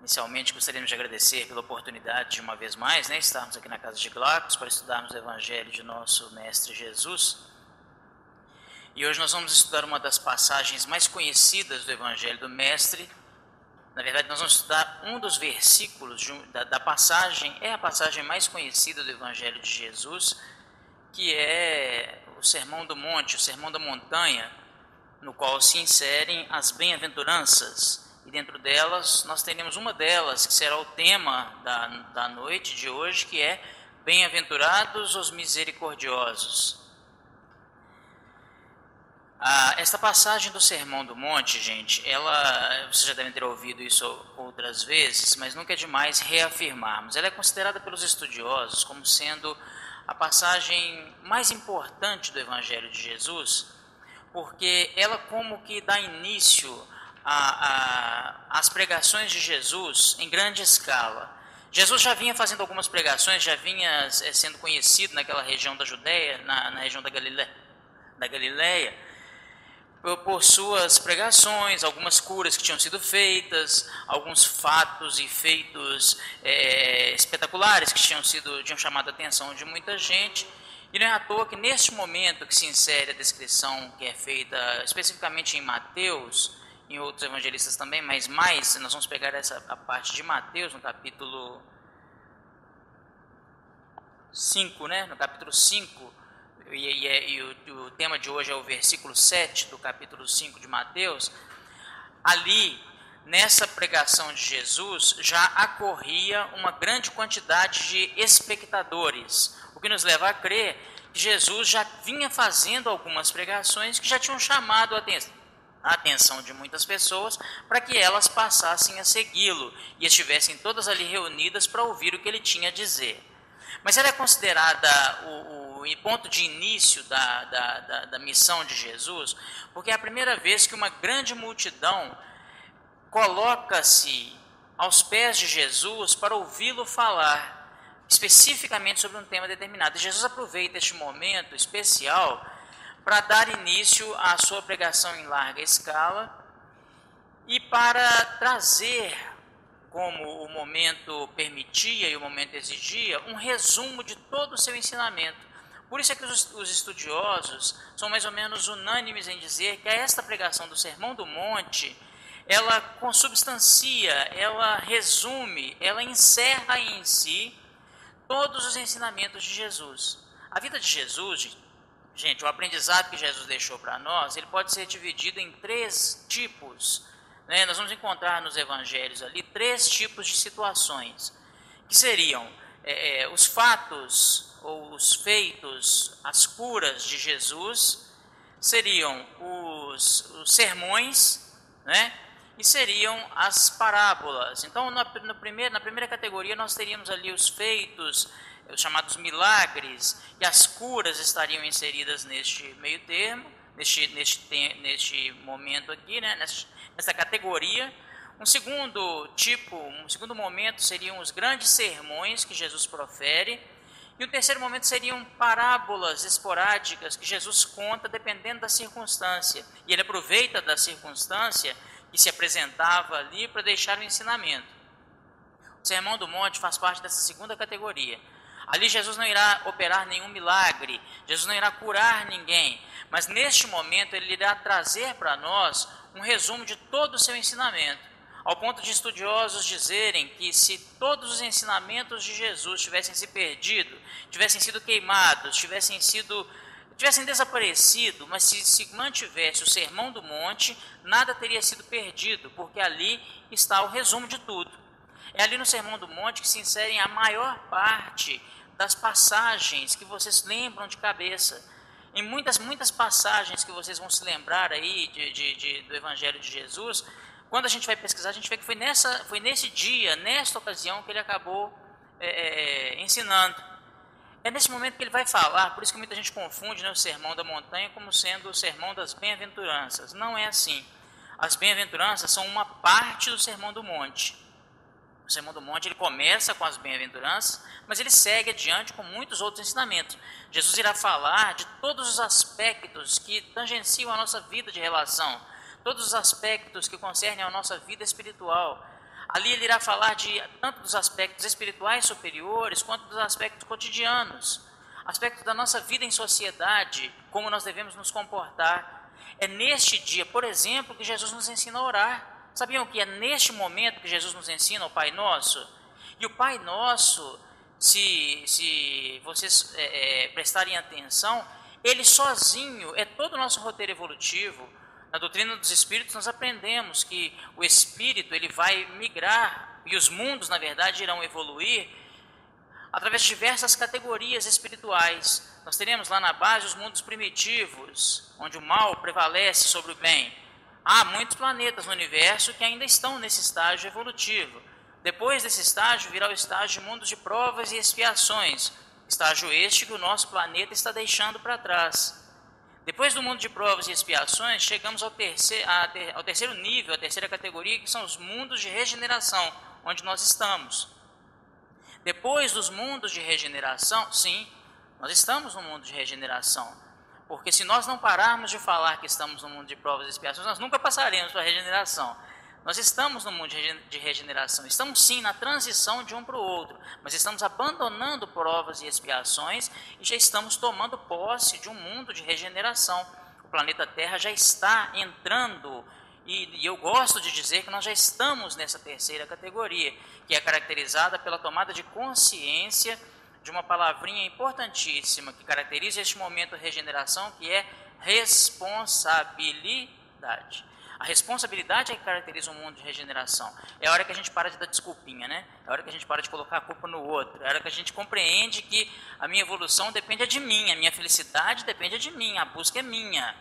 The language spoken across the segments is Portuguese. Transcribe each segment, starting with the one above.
Inicialmente, gostaríamos de agradecer pela oportunidade de uma vez mais, estarmos aqui na Casa de Glacos para estudarmos o Evangelho de nosso Mestre Jesus. E hoje nós vamos estudar uma das passagens mais conhecidas do Evangelho do Mestre. Na verdade, nós vamos estudar um dos versículos da passagem, é a passagem mais conhecida do Evangelho de Jesus, que é o Sermão do Monte, o Sermão da Montanha, no qual se inserem as bem-aventuranças. E dentro delas, nós teremos uma delas, que será o tema da noite de hoje, que é Bem-aventurados os misericordiosos. Esta passagem do Sermão do Monte, gente, vocês já devem ter ouvido isso outras vezes, mas nunca é demais reafirmarmos. Ela é considerada pelos estudiosos como sendo a passagem mais importante do Evangelho de Jesus, porque ela como que dá início às pregações de Jesus em grande escala. Jesus já vinha fazendo algumas pregações, já vinha sendo conhecido naquela região da Judéia, na região da Galileia, por suas pregações, algumas curas que tinham sido feitas, alguns fatos e feitos espetaculares que tinham chamado a atenção de muita gente. E não é à toa que neste momento que se insere a descrição que é feita especificamente em Mateus, em outros evangelistas também, mas mais, nós vamos pegar a parte de Mateus, no capítulo 5, no capítulo 5, e o tema de hoje é o versículo 7 do capítulo 5 de Mateus. Ali, nessa pregação de Jesus, já acorria uma grande quantidade de espectadores, o que nos leva a crer que Jesus já vinha fazendo algumas pregações que já tinham chamado a atenção de muitas pessoas para que elas passassem a segui-lo e estivessem todas ali reunidas para ouvir o que ele tinha a dizer. Mas ela é considerada o ponto de início da missão de Jesus, porque é a primeira vez que uma grande multidão coloca-se aos pés de Jesus para ouvi-lo falar especificamente sobre um tema determinado. E Jesus aproveita este momento especial para dar início à sua pregação em larga escala e para trazer, como o momento permitia e o momento exigia, um resumo de todo o seu ensinamento. Por isso é que os estudiosos são mais ou menos unânimes em dizer que esta pregação do Sermão do Monte, ela consubstancia, ela resume, ela encerra em si todos os ensinamentos de Jesus. A vida de Jesus, gente, o aprendizado que Jesus deixou para nós, ele pode ser dividido em três tipos. Nós vamos encontrar nos evangelhos ali três tipos de situações, que seriam os fatos ou os feitos, as curas de Jesus, seriam os sermões, e seriam as parábolas. Então, na primeira categoria, nós teríamos ali os feitos, os chamados milagres, e as curas estariam inseridas neste meio termo, neste momento aqui, nessa categoria. Um segundo momento seriam os grandes sermões que Jesus profere, e o terceiro momento seriam parábolas esporádicas que Jesus conta dependendo da circunstância, e ele aproveita da circunstância que se apresentava ali para deixar o ensinamento. O Sermão do Monte faz parte dessa segunda categoria. Ali Jesus não irá operar nenhum milagre, Jesus não irá curar ninguém, mas neste momento ele irá trazer para nós um resumo de todo o seu ensinamento, ao ponto de estudiosos dizerem que se todos os ensinamentos de Jesus tivessem se perdido, tivessem sido queimados, tivessem desaparecido, mas se mantivesse o Sermão do Monte, nada teria sido perdido, porque ali está o resumo de tudo. É ali no Sermão do Monte que se inserem a maior parte das passagens que vocês lembram de cabeça. Em muitas passagens que vocês vão se lembrar aí do Evangelho de Jesus, quando a gente vai pesquisar, a gente vê que foi nesse dia, nesta ocasião, que ele acabou ensinando. É nesse momento que ele vai falar, por isso que muita gente confunde o Sermão da Montanha como sendo o Sermão das Bem-aventuranças. Não é assim. As Bem-aventuranças são uma parte do Sermão do Monte. O Sermão do Monte ele começa com as bem-aventuranças, mas ele segue adiante com muitos outros ensinamentos. Jesus irá falar de todos os aspectos que tangenciam a nossa vida de relação, todos os aspectos que concernem a nossa vida espiritual. Ali ele irá falar de tanto dos aspectos espirituais superiores, quanto dos aspectos cotidianos, aspectos da nossa vida em sociedade, como nós devemos nos comportar. É neste dia, por exemplo, que Jesus nos ensina a orar. Sabiam que é neste momento que Jesus nos ensina o Pai Nosso? E o Pai Nosso, se vocês prestarem atenção, ele sozinho é todo o nosso roteiro evolutivo. Na doutrina dos espíritos nós aprendemos que o espírito ele vai migrar e os mundos, na verdade, irão evoluir através de diversas categorias espirituais. Nós teremos lá na base os mundos primitivos, onde o mal prevalece sobre o bem. Há muitos planetas no universo que ainda estão nesse estágio evolutivo. Depois desse estágio virá o estágio de mundos de provas e expiações, estágio este que o nosso planeta está deixando para trás. Depois do mundo de provas e expiações, chegamos ao terceiro nível, a terceira categoria, que são os mundos de regeneração, onde nós estamos. Depois dos mundos de regeneração, sim, nós estamos no mundo de regeneração. Porque se nós não pararmos de falar que estamos no mundo de provas e expiações, nós nunca passaremos para a regeneração. Nós estamos no mundo de regeneração, estamos sim na transição de um para o outro, mas estamos abandonando provas e expiações e já estamos tomando posse de um mundo de regeneração. O planeta Terra já está entrando, e eu gosto de dizer que nós já estamos nessa terceira categoria, que é caracterizada pela tomada de consciência de uma palavrinha importantíssima que caracteriza este momento de regeneração, que é responsabilidade. A responsabilidade é que caracteriza o mundo de regeneração. É a hora que a gente para de dar desculpinha, né? É a hora que a gente para de colocar a culpa no outro. É a hora que a gente compreende que a minha evolução depende de mim, a minha felicidade depende de mim, a busca é minha.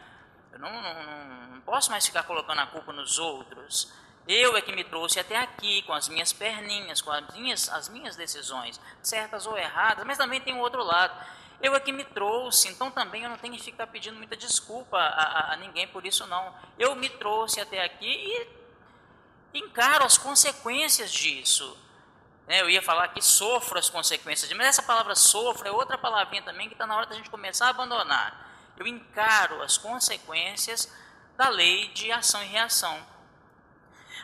Eu não posso mais ficar colocando a culpa nos outros. Eu é que me trouxe até aqui, com as minhas perninhas, com as minhas decisões, certas ou erradas, mas também tem um outro lado. Eu é que me trouxe, então também eu não tenho que ficar pedindo muita desculpa a ninguém por isso não. Eu me trouxe até aqui e encaro as consequências disso. Eu ia falar que sofro as consequências disso, mas essa palavra sofro é outra palavrinha também que está na hora da gente começar a abandonar. Eu encaro as consequências da lei de ação e reação.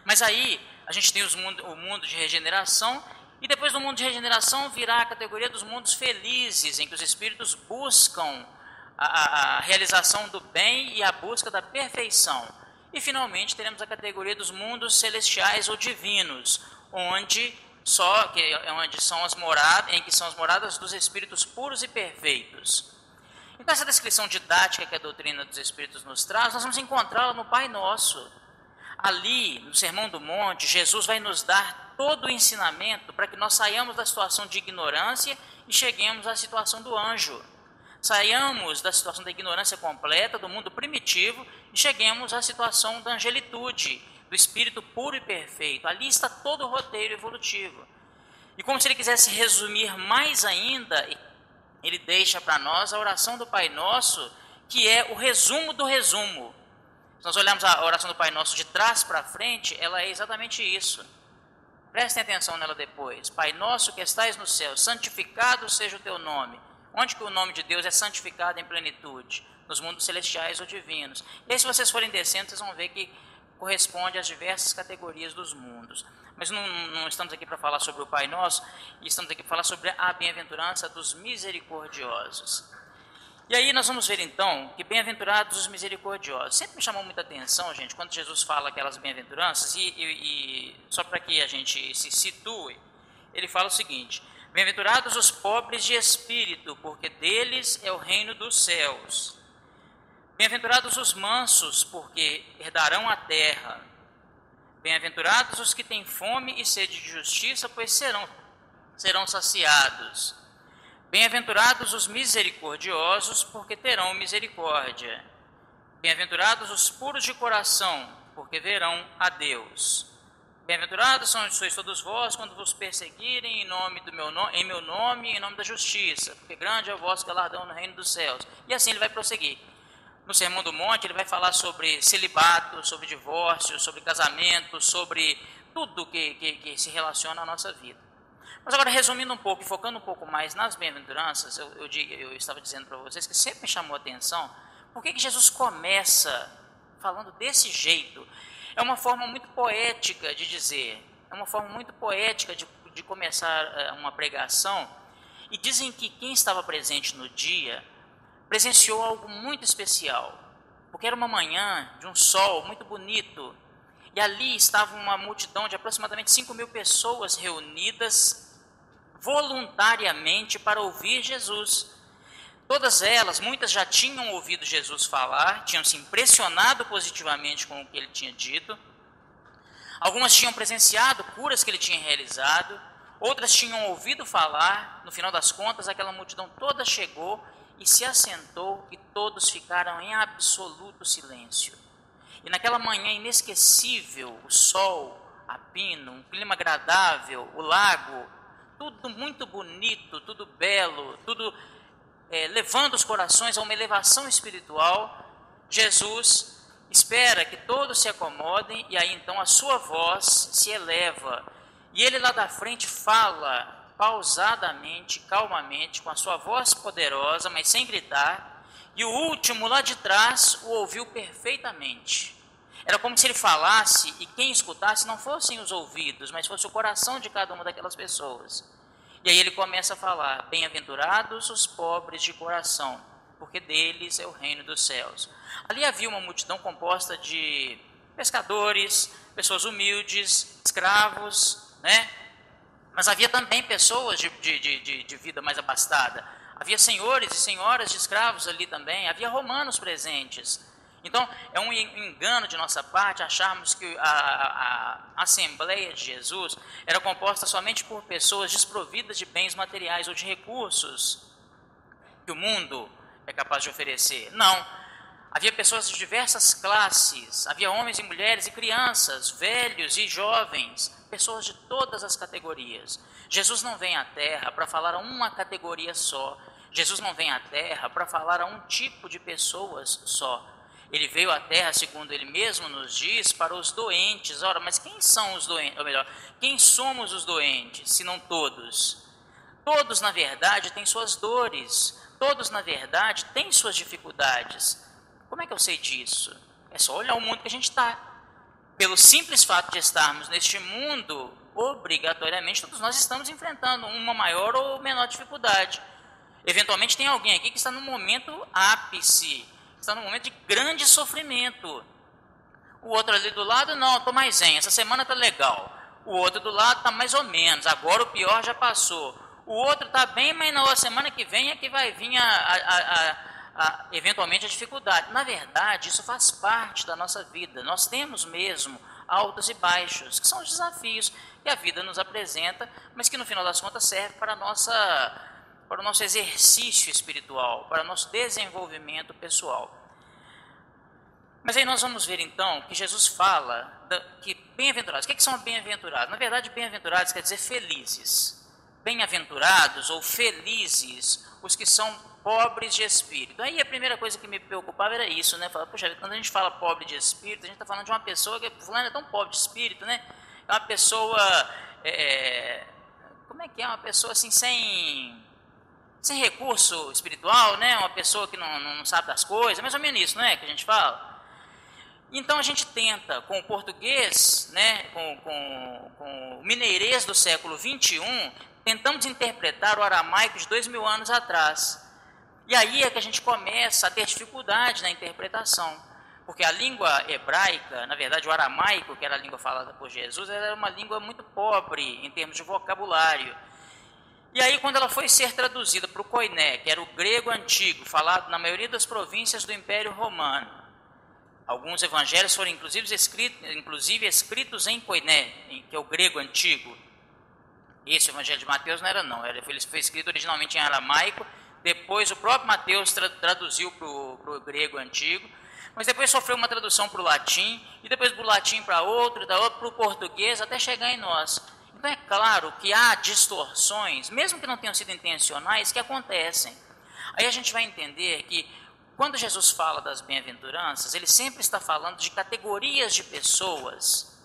Mas aí a gente tem o mundo de regeneração. E depois do mundo de regeneração virá a categoria dos mundos felizes, em que os espíritos buscam a realização do bem e a busca da perfeição. E finalmente teremos a categoria dos mundos celestiais ou divinos, onde são as moradas dos espíritos puros e perfeitos. Então essa descrição didática que a doutrina dos espíritos nos traz, nós vamos encontrá-la no Pai Nosso. Ali, no Sermão do Monte, Jesus vai nos dar todo o ensinamento para que nós saiamos da situação de ignorância e cheguemos à situação do anjo. Saiamos da situação da ignorância completa, do mundo primitivo, e cheguemos à situação da angelitude, do espírito puro e perfeito. Ali está todo o roteiro evolutivo. E como se ele quisesse resumir mais ainda, ele deixa para nós a oração do Pai Nosso, que é o resumo do resumo. Se nós olharmos a oração do Pai Nosso de trás para frente, ela é exatamente isso. Prestem atenção nela depois. Pai nosso que estais no céu, santificado seja o teu nome. Onde que o nome de Deus é santificado em plenitude? Nos mundos celestiais ou divinos. E aí, se vocês forem descendo, vocês vão ver que corresponde às diversas categorias dos mundos. Mas não estamos aqui para falar sobre o Pai Nosso, e estamos aqui para falar sobre a bem-aventurança dos misericordiosos. E aí nós vamos ver então que bem-aventurados os misericordiosos. Sempre me chamou muita atenção, gente, quando Jesus fala aquelas bem-aventuranças, e só para que a gente se situe, ele fala o seguinte: bem-aventurados os pobres de espírito, porque deles é o reino dos céus. Bem-aventurados os mansos, porque herdarão a terra. Bem-aventurados os que têm fome e sede de justiça, pois serão saciados. Bem-aventurados os misericordiosos, porque terão misericórdia. Bem-aventurados os puros de coração, porque verão a Deus. Bem-aventurados sois todos vós, quando vos perseguirem em meu nome e em nome da justiça, porque grande é o vosso galardão no reino dos céus. E assim ele vai prosseguir. No Sermão do Monte ele vai falar sobre celibato, sobre divórcio, sobre casamento, sobre tudo que se relaciona à nossa vida. Mas agora, resumindo um pouco e focando um pouco mais nas bem-aventuranças, eu estava dizendo para vocês que sempre me chamou a atenção, por que Jesus começa falando desse jeito? É uma forma muito poética de dizer, é uma forma muito poética de começar uma pregação, e dizem que quem estava presente no dia presenciou algo muito especial, porque era uma manhã de um sol muito bonito, e ali estava uma multidão de aproximadamente 5.000 pessoas reunidas voluntariamente para ouvir Jesus. Todas elas, muitas já tinham ouvido Jesus falar, tinham se impressionado positivamente com o que ele tinha dito. Algumas tinham presenciado curas que ele tinha realizado, outras tinham ouvido falar. No final das contas, aquela multidão toda chegou e se assentou, e todos ficaram em absoluto silêncio. E naquela manhã inesquecível, o sol, a pino, um clima agradável, o lago, tudo muito bonito, tudo belo, tudo levando os corações a uma elevação espiritual. Jesus espera que todos se acomodem, e aí então a sua voz se eleva, e ele lá da frente fala pausadamente, calmamente, com a sua voz poderosa, mas sem gritar, e o último lá de trás o ouviu perfeitamente. Era como se ele falasse e quem escutasse não fossem os ouvidos, mas fosse o coração de cada uma daquelas pessoas. E aí ele começa a falar: bem-aventurados os pobres de coração, porque deles é o reino dos céus. Ali havia uma multidão composta de pescadores, pessoas humildes, escravos, né? Mas havia também pessoas de vida mais abastada. Havia senhores e senhoras de escravos ali também, havia romanos presentes. Então, é um engano de nossa parte acharmos que a Assembleia de Jesus era composta somente por pessoas desprovidas de bens materiais ou de recursos que o mundo é capaz de oferecer. Não. Havia pessoas de diversas classes, havia homens e mulheres e crianças, velhos e jovens, pessoas de todas as categorias. Jesus não vem à Terra para falar a uma categoria só. Jesus não vem à Terra para falar a um tipo de pessoas só. Ele veio à Terra, segundo ele mesmo nos diz, para os doentes. Ora, mas quem são os doentes? Ou melhor, quem somos os doentes, se não todos? Todos, na verdade, têm suas dores. Todos, na verdade, têm suas dificuldades. Como é que eu sei disso? É só olhar o mundo que a gente está. Pelo simples fato de estarmos neste mundo, obrigatoriamente, todos nós estamos enfrentando uma maior ou menor dificuldade. Eventualmente tem alguém aqui que está no momento ápice, está num momento de grande sofrimento. O outro ali do lado, não, estou mais zen, essa semana está legal. O outro do lado está mais ou menos, agora o pior já passou. O outro está bem, mas na semana que vem é que vai vir eventualmente a dificuldade. Na verdade, isso faz parte da nossa vida. Nós temos mesmo altos e baixos, que são os desafios que a vida nos apresenta, mas que no final das contas serve para o nosso exercício espiritual, para o nosso desenvolvimento pessoal. Mas aí nós vamos ver então que Jesus fala que bem-aventurados, o que são bem-aventurados? Na verdade, bem-aventurados quer dizer felizes. Bem-aventurados ou felizes os que são pobres de espírito. Aí a primeira coisa que me preocupava era isso, né? Falar, puxa, quando a gente fala pobre de espírito, a gente está falando de uma pessoa que fulano é tão pobre de espírito, né? É uma pessoa, como é que é? Uma pessoa assim sem recurso espiritual, né? Uma pessoa que não sabe das coisas, mais ou menos isso, não é? Que a gente fala. Então a gente tenta, com o português, né? Com o mineirês do século 21, tentamos interpretar o aramaico de 2000 anos atrás. E aí é que a gente começa a ter dificuldade na interpretação, porque a língua hebraica, na verdade o aramaico, que era a língua falada por Jesus, era uma língua muito pobre em termos de vocabulário. E aí quando ela foi ser traduzida para o koiné, que era o grego antigo, falado na maioria das províncias do Império Romano, alguns evangelhos foram inclusive escritos em koiné, que é o grego antigo. Esse evangelho de Mateus não era não, ele foi escrito originalmente em aramaico. Depois o próprio Mateus traduziu para o grego antigo, mas depois sofreu uma tradução para o latim, e depois do latim para outro, da outra para o português, até chegar em nós. Então é claro que há distorções, mesmo que não tenham sido intencionais, que acontecem. Aí a gente vai entender que quando Jesus fala das bem-aventuranças, ele sempre está falando de categorias de pessoas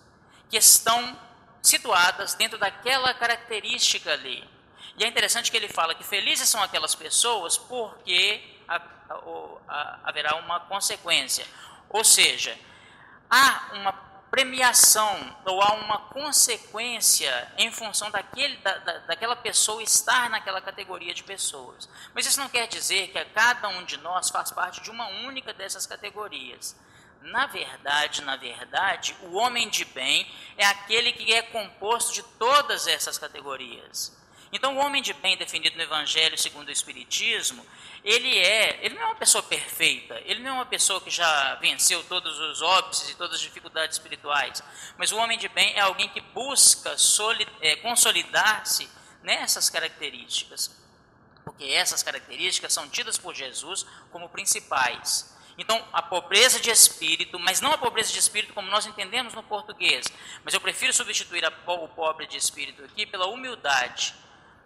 que estão situadas dentro daquela característica ali. E é interessante que ele fala que felizes são aquelas pessoas porque haverá uma consequência. Ou seja, há uma premiação ou há uma consequência em função daquela pessoa estar naquela categoria de pessoas. Mas isso não quer dizer que cada um de nós faz parte de uma única dessas categorias. Na verdade, o homem de bem é aquele que é composto de todas essas categorias. Então, o homem de bem definido no Evangelho segundo o Espiritismo, ele não é uma pessoa perfeita, ele não é uma pessoa que já venceu todos os óbices e todas as dificuldades espirituais, mas o homem de bem é alguém que busca consolidar-se nessas características, porque essas características são tidas por Jesus como principais. Então, a pobreza de espírito, mas não a pobreza de espírito como nós entendemos no português, mas eu prefiro substituir o pobre de espírito aqui pela humildade,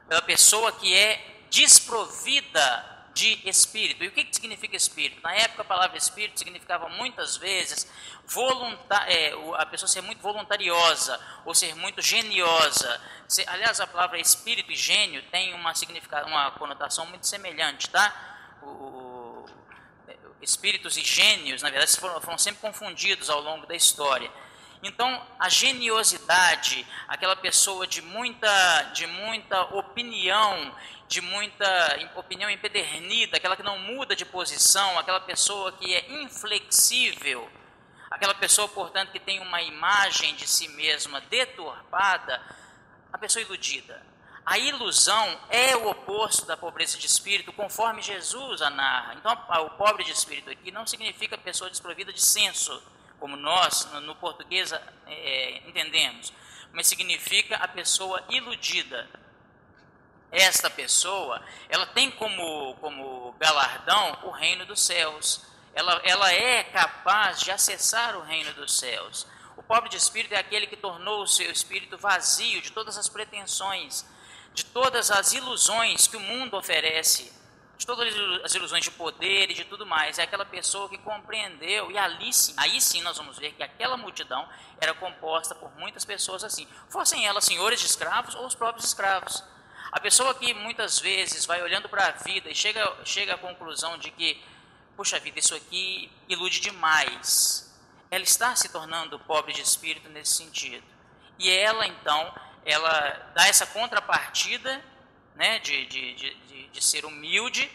pela pessoa que é desprovida de espírito. E o que significa espírito? Na época, a palavra espírito significava muitas vezes a pessoa ser muito voluntariosa ou ser muito geniosa. Aliás, a palavra espírito e gênio tem uma conotação muito semelhante, tá? Espíritos e gênios, na verdade, foram sempre confundidos ao longo da história. Então, a geniosidade, aquela pessoa de muita opinião, de muita opinião empedernida, aquela que não muda de posição, aquela pessoa que é inflexível, aquela pessoa, portanto, que tem uma imagem de si mesma deturpada, a pessoa iludida. A ilusão é o oposto da pobreza de espírito, conforme Jesus a narra. Então, o pobre de espírito aqui não significa pessoa desprovida de senso, como nós, no português, entendemos, mas significa a pessoa iludida. Esta pessoa, ela tem como galardão o reino dos céus. Ela é capaz de acessar o reino dos céus. O pobre de espírito é aquele que tornou o seu espírito vazio de todas as pretensões, de todas as ilusões que o mundo oferece, de todas as ilusões de poder e de tudo mais. É aquela pessoa que compreendeu, e aí sim nós vamos ver que aquela multidão era composta por muitas pessoas assim, fossem elas senhores de escravos ou os próprios escravos. A pessoa que muitas vezes vai olhando para a vida e chega à conclusão de que, puxa vida, isso aqui ilude demais, ela está se tornando pobre de espírito nesse sentido. E ela, então, ela dá essa contrapartida, né, de ser humilde,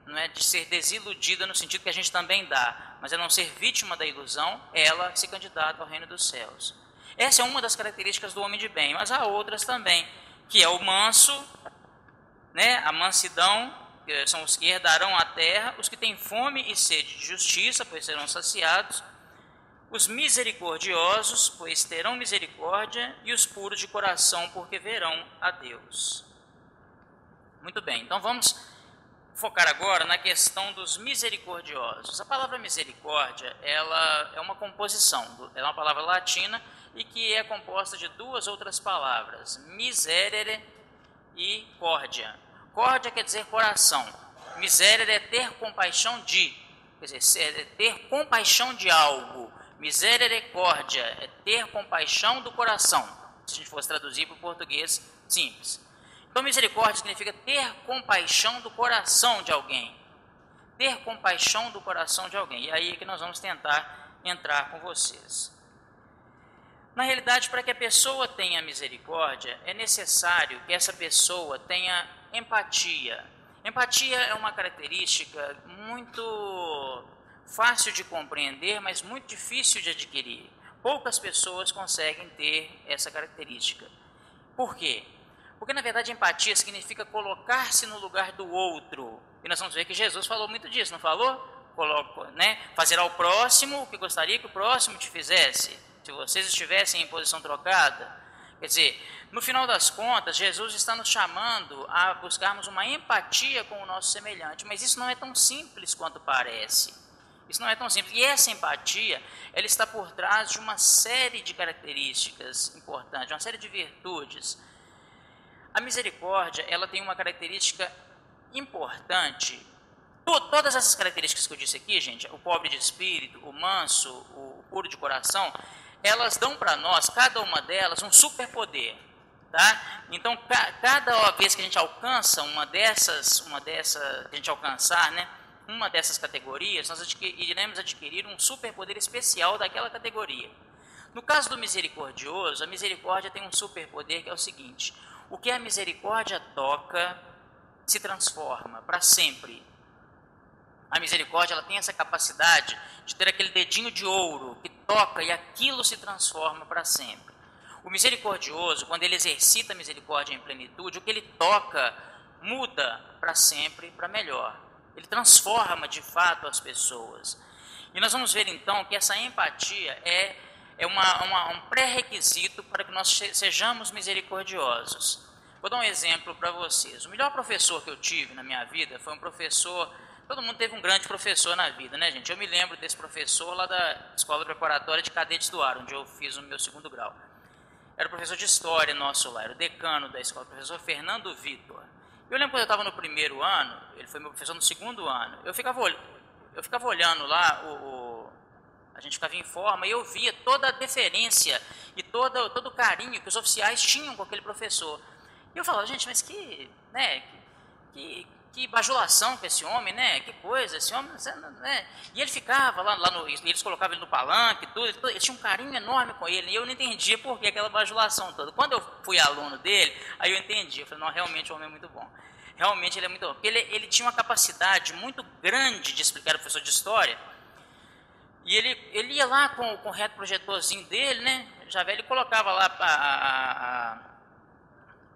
não é, de ser desiludida no sentido que a gente também dá, mas é não ser vítima da ilusão, ela se candidata ao reino dos céus. Essa é uma das características do homem de bem, mas há outras também, que é o manso, né, a mansidão, que são os que herdarão a terra, os que têm fome e sede de justiça, pois serão saciados, os misericordiosos, pois terão misericórdia, e os puros de coração, porque verão a Deus. Muito bem, então vamos focar agora na questão dos misericordiosos. A palavra misericórdia, ela é uma composição, ela é uma palavra latina e que é composta de duas outras palavras, miserere e córdia. Córdia quer dizer coração, miserere é ter compaixão de, quer dizer, é ter compaixão de algo. Misericórdia é ter compaixão do coração, se a gente fosse traduzir para o português simples. Então, misericórdia significa ter compaixão do coração de alguém. Ter compaixão do coração de alguém. E aí é que nós vamos tentar entrar com vocês. Na realidade, para que a pessoa tenha misericórdia, é necessário que essa pessoa tenha empatia. Empatia é uma característica muito fácil de compreender, mas muito difícil de adquirir. Poucas pessoas conseguem ter essa característica. Por quê? Porque, na verdade, empatia significa colocar-se no lugar do outro. E nós vamos ver que Jesus falou muito disso, não falou? Fazer ao próximo o que gostaria que o próximo te fizesse, se vocês estivessem em posição trocada. Quer dizer, no final das contas, Jesus está nos chamando a buscarmos uma empatia com o nosso semelhante, mas isso não é tão simples quanto parece. Isso não é tão simples. E essa empatia, ela está por trás de uma série de características importantes, uma série de virtudes. A misericórdia, ela tem uma característica importante. Todas essas características que eu disse aqui, gente, o pobre de espírito, o manso, o puro de coração, elas dão para nós, cada uma delas, um superpoder. Tá? Então, cada vez que a gente alcança uma dessas, que a gente alcançar, né, uma dessas categorias, nós iremos adquirir um superpoder especial daquela categoria. No caso do misericordioso, a misericórdia tem um superpoder que é o seguinte: o que a misericórdia toca se transforma para sempre. A misericórdia, ela tem essa capacidade de ter aquele dedinho de ouro que toca e aquilo se transforma para sempre. O misericordioso, quando ele exercita a misericórdia em plenitude, o que ele toca muda para sempre, para melhor. Ele transforma de fato as pessoas. E nós vamos ver então que essa empatia é um pré-requisito para que nós sejamos misericordiosos. Vou dar um exemplo para vocês. O melhor professor que eu tive na minha vida foi um professor. Todo mundo teve um grande professor na vida, né, gente? Eu me lembro desse professor lá da Escola Preparatória de Cadetes do Ar, onde eu fiz o meu 2º grau. Era o professor de história nosso lá, era o decano da escola, o professor Fernando Vitor. Eu lembro quando eu estava no 1º ano, ele foi meu professor no 2º ano, eu ficava olhando lá, a gente ficava em forma, e eu via toda a deferência e todo o carinho que os oficiais tinham com aquele professor. E eu falava, gente, mas que bajulação com esse homem, né? Que coisa, esse homem, né? E ele ficava eles colocavam ele no palanque, tudo, eles tinham um carinho enorme com ele, e eu não entendia por que aquela bajulação toda. Quando eu fui aluno dele, aí eu entendi, eu falei, não, realmente o homem é muito bom. Realmente ele é muito bom, porque ele tinha uma capacidade muito grande de explicar, o professor de história, e ele ia lá com o retroprojetorzinho dele, né? Já velho, ele colocava lá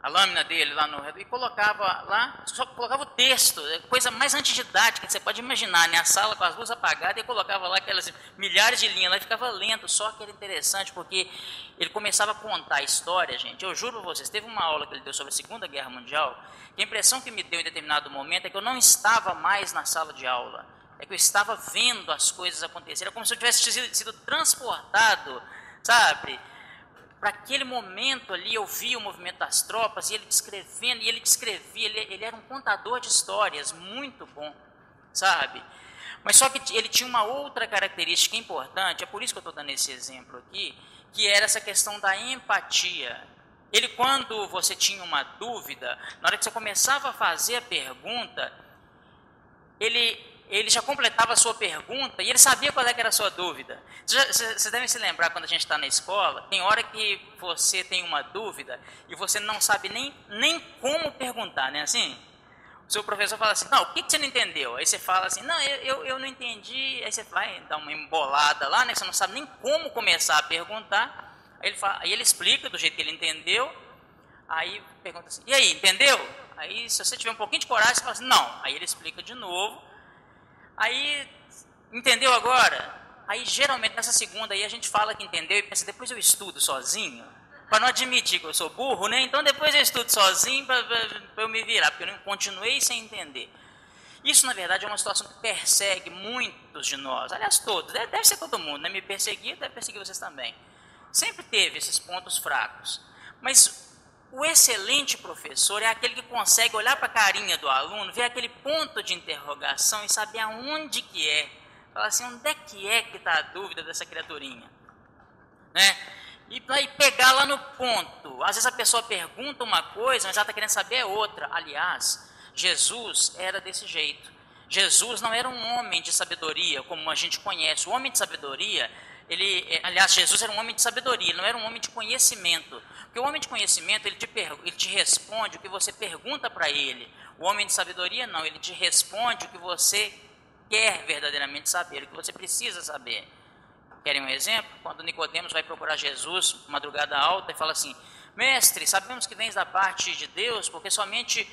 a lâmina dele lá no e colocava lá, só colocava o texto, coisa mais antididática que você pode imaginar, né? A sala com as luzes apagadas, e colocava lá aquelas milhares de linhas lá e ficava lento, só que era interessante porque ele começava a contar a história, gente. Eu juro para vocês, teve uma aula que ele deu sobre a Segunda Guerra Mundial, que a impressão que me deu em determinado momento é que eu não estava mais na sala de aula, é que eu estava vendo as coisas acontecerem, era como se eu tivesse sido transportado, sabe? Para aquele momento ali, eu via o movimento das tropas, e ele descrevendo, e ele descrevia, ele era um contador de histórias, muito bom, sabe? Mas só que ele tinha uma outra característica importante, é por isso que eu estou dando esse exemplo aqui, que era essa questão da empatia. Ele, quando você tinha uma dúvida, na hora que você começava a fazer a pergunta, ele já completava a sua pergunta e ele sabia qual é que era a sua dúvida. Vocês devem se lembrar, quando a gente está na escola, tem hora que você tem uma dúvida e você não sabe nem como perguntar, né? Assim, o seu professor fala assim, não, o que você não entendeu? Aí você fala assim, não, eu não entendi. Aí você vai dar uma embolada lá, né? Você não sabe nem como começar a perguntar. Aí ele explica do jeito que ele entendeu. Aí pergunta assim, e aí, entendeu? Aí, se você tiver um pouquinho de coragem, você fala assim, não. Aí ele explica de novo. Aí, entendeu agora? Aí, geralmente, nessa segunda aí, a gente fala que entendeu e pensa, depois eu estudo sozinho, para não admitir que eu sou burro, né? Então, depois eu estudo sozinho para eu me virar, porque eu não continuei sem entender. Isso, na verdade, é uma situação que persegue muitos de nós, aliás, todos, deve ser todo mundo, né? Me perseguir, deve perseguir vocês também. Sempre teve esses pontos fracos, mas o excelente professor é aquele que consegue olhar para a carinha do aluno, ver aquele ponto de interrogação e saber aonde que é. Falar assim, onde é que está a dúvida dessa criaturinha? Né? E pegar lá no ponto. Às vezes a pessoa pergunta uma coisa, mas ela está querendo saber outra. Aliás, Jesus era desse jeito. Jesus não era um homem de sabedoria, como a gente conhece. O homem de sabedoria, aliás, Jesus era um homem de sabedoria, ele não era um homem de conhecimento. Porque o homem de conhecimento, ele te responde o que você pergunta para ele. O homem de sabedoria, não, ele te responde o que você quer verdadeiramente saber, o que você precisa saber. Querem um exemplo? Quando Nicodemos vai procurar Jesus, madrugada alta, e fala assim, mestre, sabemos que vens da parte de Deus, porque somente...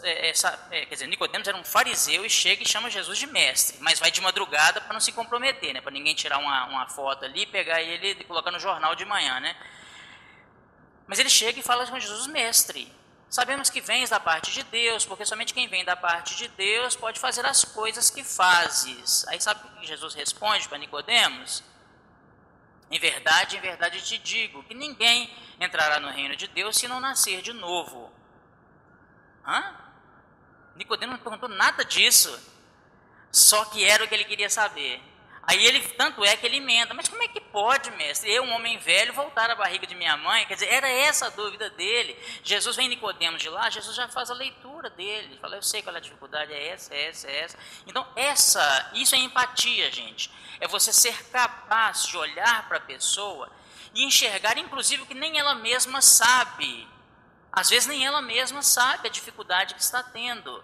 quer dizer, Nicodemos era um fariseu e chega e chama Jesus de mestre, mas vai de madrugada para não se comprometer, né? Para ninguém tirar uma foto ali, pegar ele e colocar no jornal de manhã, né? Mas ele chega e fala com Jesus, mestre, sabemos que vens da parte de Deus, porque somente quem vem da parte de Deus pode fazer as coisas que fazes. Aí sabe o que Jesus responde para Nicodemos? Em verdade te digo, que ninguém entrará no reino de Deus se não nascer de novo. Nicodemos não perguntou nada disso, só que era o que ele queria saber. Aí ele, tanto é que ele emenda, mas como é que pode, mestre, eu, um homem velho, voltar à barriga de minha mãe? Quer dizer, era essa a dúvida dele. Jesus vem Nicodemos de lá, Jesus já faz a leitura dele, ele fala, eu sei qual é a dificuldade, é essa, é essa, é essa. Então, isso é empatia, gente. É você ser capaz de olhar para a pessoa e enxergar, inclusive, o que nem ela mesma sabe. Às vezes nem ela mesma sabe a dificuldade que está tendo.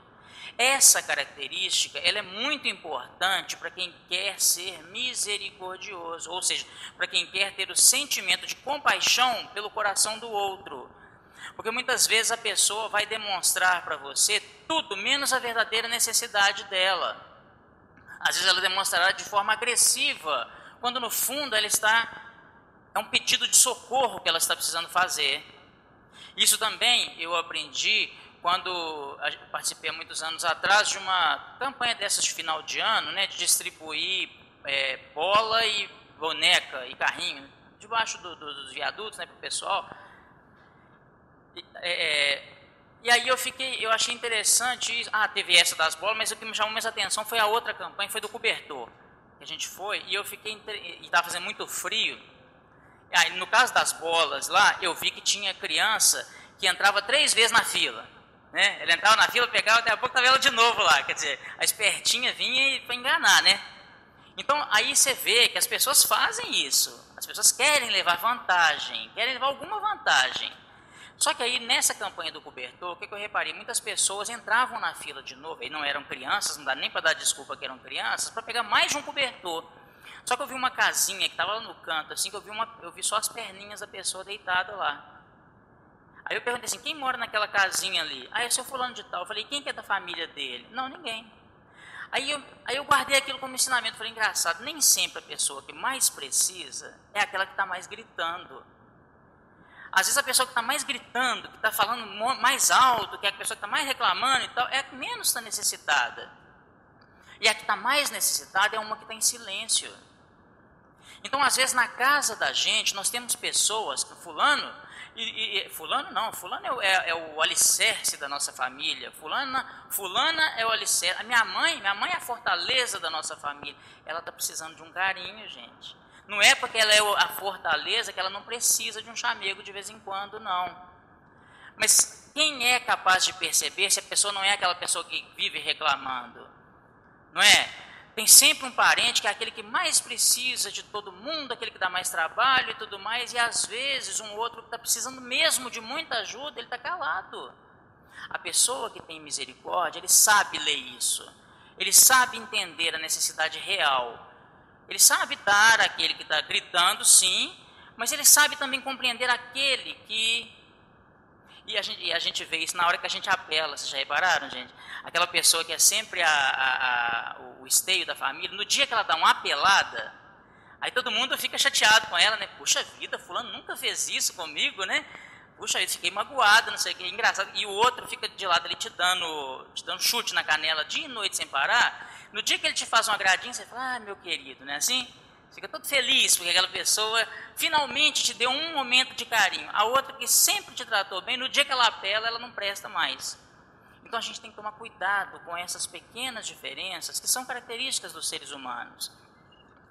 Essa característica, ela é muito importante para quem quer ser misericordioso, ou seja, para quem quer ter o sentimento de compaixão pelo coração do outro. Porque muitas vezes a pessoa vai demonstrar para você tudo menos a verdadeira necessidade dela. Às vezes ela demonstrará de forma agressiva, quando no fundo é um pedido de socorro que ela está precisando fazer. Isso também eu aprendi quando eu participei há muitos anos atrás de uma campanha dessas de final de ano, né, de distribuir bola e boneca e carrinho debaixo dos viadutos, né, para o pessoal. E aí eu achei interessante isso. Teve essa das bolas, mas o que me chamou mais atenção foi a outra campanha, foi do cobertor, que a gente foi, e eu fiquei, e estava fazendo muito frio. Aí, no caso das bolas lá, eu vi que tinha criança que entrava 3 vezes na fila. Né? Ela entrava na fila, pegava, daqui a pouco estava ela de novo lá. Quer dizer, a espertinha vinha para enganar, né? Então, aí você vê que as pessoas fazem isso. As pessoas querem levar vantagem, querem levar alguma vantagem. Só que aí, nessa campanha do cobertor, o que eu reparei? Muitas pessoas entravam na fila de novo, e não eram crianças, não dá nem para dar desculpa que eram crianças, para pegar mais de um cobertor. Só que eu vi uma casinha que estava lá no canto, assim, que eu vi só as perninhas da pessoa deitada lá. Aí eu perguntei assim, quem mora naquela casinha ali? Aí eu sou fulano de tal. Eu falei, quem que é da família dele? Não, ninguém. Aí eu guardei aquilo como ensinamento. Falei, engraçado, nem sempre a pessoa que mais precisa é aquela que está mais gritando. Às vezes a pessoa que está mais gritando, que está falando mais alto, que é a pessoa que está mais reclamando e tal, é a que menos está necessitada. E a que está mais necessitada é uma que está em silêncio. Então, às vezes, na casa da gente, nós temos pessoas que fulano é o alicerce da nossa família, fulana é o alicerce, minha mãe é a fortaleza da nossa família, ela está precisando de um carinho, gente. Não é porque ela é a fortaleza que ela não precisa de um chamego de vez em quando, não. Mas quem é capaz de perceber se a pessoa não é aquela pessoa que vive reclamando? Não é? Tem sempre um parente que é aquele que mais precisa de todo mundo, aquele que dá mais trabalho e tudo mais, e às vezes um outro que está precisando mesmo de muita ajuda, ele está calado. A pessoa que tem misericórdia, ele sabe ler isso, ele sabe entender a necessidade real, ele sabe dar àquele que está gritando, sim, mas ele sabe também compreender aquele que... E a gente vê isso na hora que a gente apela, vocês já repararam, gente? Aquela pessoa que é sempre o esteio da família, no dia que ela dá uma apelada, aí todo mundo fica chateado com ela, né? Puxa vida, fulano nunca fez isso comigo, né? Puxa, eu fiquei magoado, não sei o que, engraçado. E o outro fica de lado ali te dando chute na canela dia e noite sem parar. No dia que ele te faz um agradinho, você fala, meu querido, não é assim? Fica todo feliz porque aquela pessoa finalmente te deu um momento de carinho. A outra que sempre te tratou bem, no dia que ela apela, ela não presta mais. Então a gente tem que tomar cuidado com essas pequenas diferenças que são características dos seres humanos.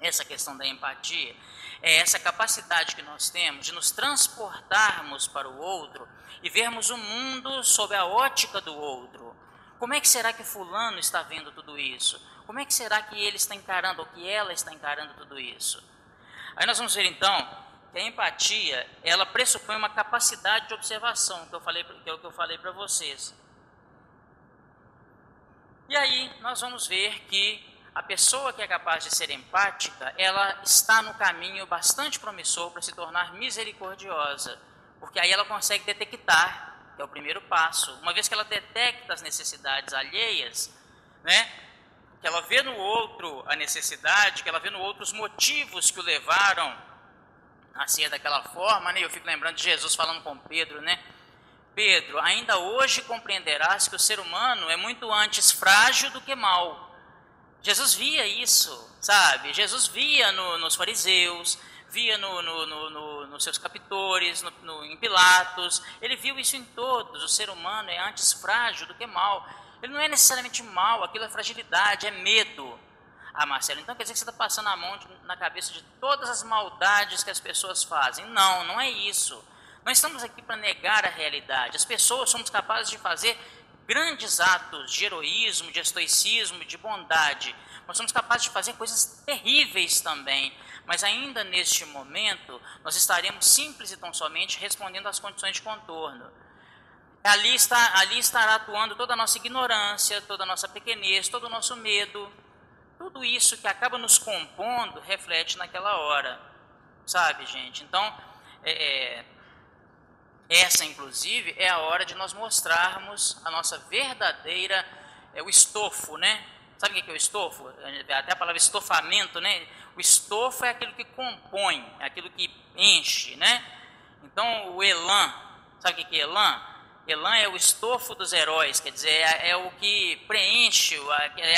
Essa questão da empatia é essa capacidade que nós temos de nos transportarmos para o outro e vermos o mundo sob a ótica do outro. Como é que será que fulano está vendo tudo isso? Como é que será que ele está encarando, ou que ela está encarando tudo isso? Aí nós vamos ver então que a empatia, ela pressupõe uma capacidade de observação, que é o que eu falei para vocês. E aí nós vamos ver que a pessoa que é capaz de ser empática, ela está no caminho bastante promissor para se tornar misericordiosa, porque aí ela consegue detectar, que é o primeiro passo. Uma vez que ela detecta as necessidades alheias, né, que ela vê no outro a necessidade, que ela vê no outro os motivos que o levaram a ser daquela forma, né? Eu fico lembrando de Jesus falando com Pedro, né? Pedro, ainda hoje compreenderás que o ser humano é muito antes frágil do que mau. Jesus via isso, sabe? Jesus via nos fariseus, via nos seus captores, em Pilatos, ele viu isso em todos. O ser humano é antes frágil do que mau. Ele não é necessariamente mau, aquilo é fragilidade, é medo. Ah, Marcelo, então quer dizer que você está passando a mão na cabeça de todas as maldades que as pessoas fazem. Não, não é isso. Nós estamos aqui para negar a realidade. As pessoas somos capazes de fazer grandes atos de heroísmo, de estoicismo, de bondade. Nós somos capazes de fazer coisas terríveis também. Mas ainda neste momento, nós estaremos simples e tão somente respondendo às condições de contorno. Ali estará atuando toda a nossa ignorância, toda a nossa pequenez, todo o nosso medo. Tudo isso que acaba nos compondo reflete naquela hora, sabe, gente? Então, essa, inclusive, é a hora de nós mostrarmos a nossa verdadeira, o estofo, né? Sabe o que é o estofo? Até a palavra estofamento, né? O estofo é aquilo que compõe, é aquilo que enche, né? Então, o elan, sabe o que é elan? Elan é o estofo dos heróis, quer dizer, é o que preenche, é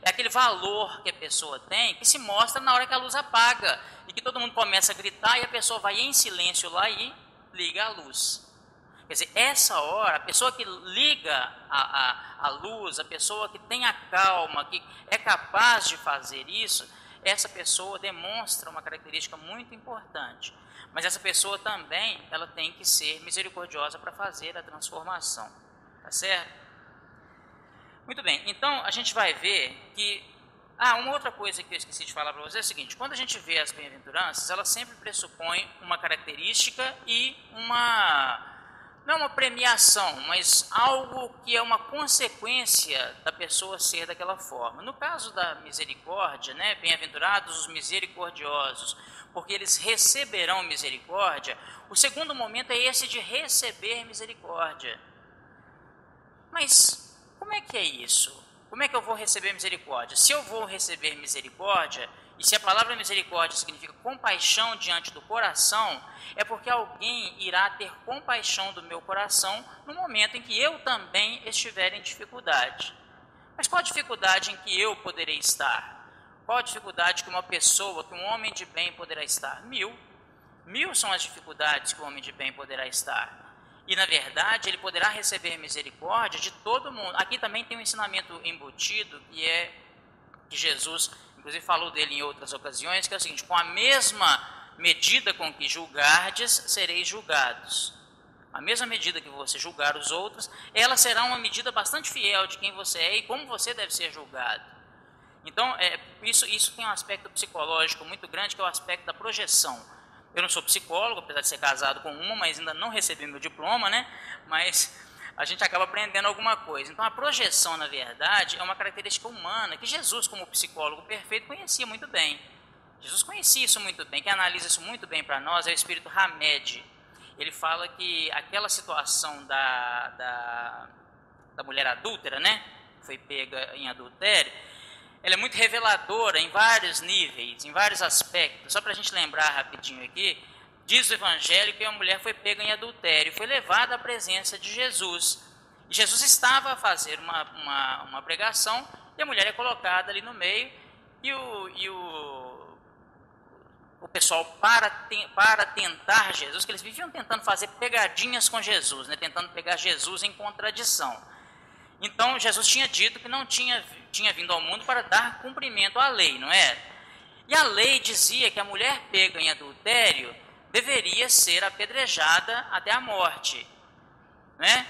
aquele valor que a pessoa tem, que se mostra na hora que a luz apaga, e que todo mundo começa a gritar, e a pessoa vai em silêncio lá e liga a luz. Quer dizer, essa hora, a pessoa que liga a luz, a pessoa que tem a calma, que é capaz de fazer isso, essa pessoa demonstra uma característica muito importante. Mas essa pessoa também, ela tem que ser misericordiosa para fazer a transformação. Tá certo? Muito bem, então a gente vai ver que... uma outra coisa que eu esqueci de falar para vocês é o seguinte: quando a gente vê as bem-aventuranças, elas sempre pressupõem uma característica e não uma premiação, mas algo que é uma consequência da pessoa ser daquela forma. No caso da misericórdia, né, bem-aventurados os misericordiosos, porque eles receberão misericórdia. O segundo momento é esse de receber misericórdia. Mas como é que é isso? Como é que eu vou receber misericórdia? Se eu vou receber misericórdia, e se a palavra misericórdia significa compaixão diante do coração, é porque alguém irá ter compaixão do meu coração no momento em que eu também estiver em dificuldade. Mas qual a dificuldade em que eu poderei estar? Qual a dificuldade que uma pessoa, que um homem de bem poderá estar? 1000. 1000 são as dificuldades que o homem de bem poderá estar. E, na verdade, ele poderá receber misericórdia de todo mundo. Aqui também tem um ensinamento embutido, que Jesus, inclusive, falou dele em outras ocasiões, que é o seguinte: com a mesma medida com que julgardes, sereis julgados. A mesma medida que você julgar os outros, ela será uma medida bastante fiel de quem você é e como você deve ser julgado. Então, isso tem um aspecto psicológico muito grande, que é o aspecto da projeção. Eu não sou psicólogo, apesar de ser casado com uma, mas ainda não recebi meu diploma, né? Mas a gente acaba aprendendo alguma coisa. Então, a projeção, na verdade, é uma característica humana que Jesus, como psicólogo perfeito, conhecia muito bem. Jesus conhecia isso muito bem. Quem analisa isso muito bem para nós é o espírito Hamed. Ele fala que aquela situação da mulher adúltera, né? Foi pega em adultério, ela é muito reveladora em vários níveis, em vários aspectos. Só para a gente lembrar rapidinho aqui, diz o Evangelho que a mulher foi pega em adultério, foi levada à presença de Jesus. E Jesus estava a fazer uma pregação, e a mulher é colocada ali no meio, e o pessoal, para tentar Jesus, que eles viviam tentando fazer pegadinhas com Jesus, né, tentando pegar Jesus em contradição. Então, Jesus tinha dito que não tinha vindo ao mundo para dar cumprimento à lei, não é? E a lei dizia que a mulher pega em adultério deveria ser apedrejada até a morte, né?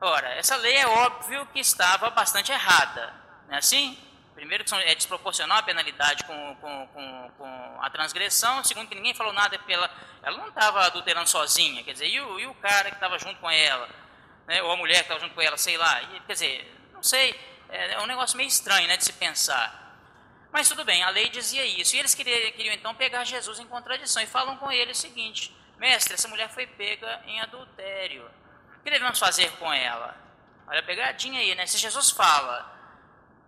Ora, essa lei é óbvio que estava bastante errada, não é assim? Primeiro, que é desproporcional a penalidade com a transgressão. Segundo, que ninguém falou nada ela não estava adulterando sozinha, quer dizer, e o cara que estava junto com ela? Né, ou a mulher que estava junto com ela, sei lá, quer dizer, não sei, é um negócio meio estranho, né, de se pensar. Mas tudo bem, a lei dizia isso, e eles queriam então pegar Jesus em contradição, e falam com ele o seguinte: mestre, essa mulher foi pega em adultério, o que devemos fazer com ela? Olha a pegadinha aí, né? Se Jesus fala,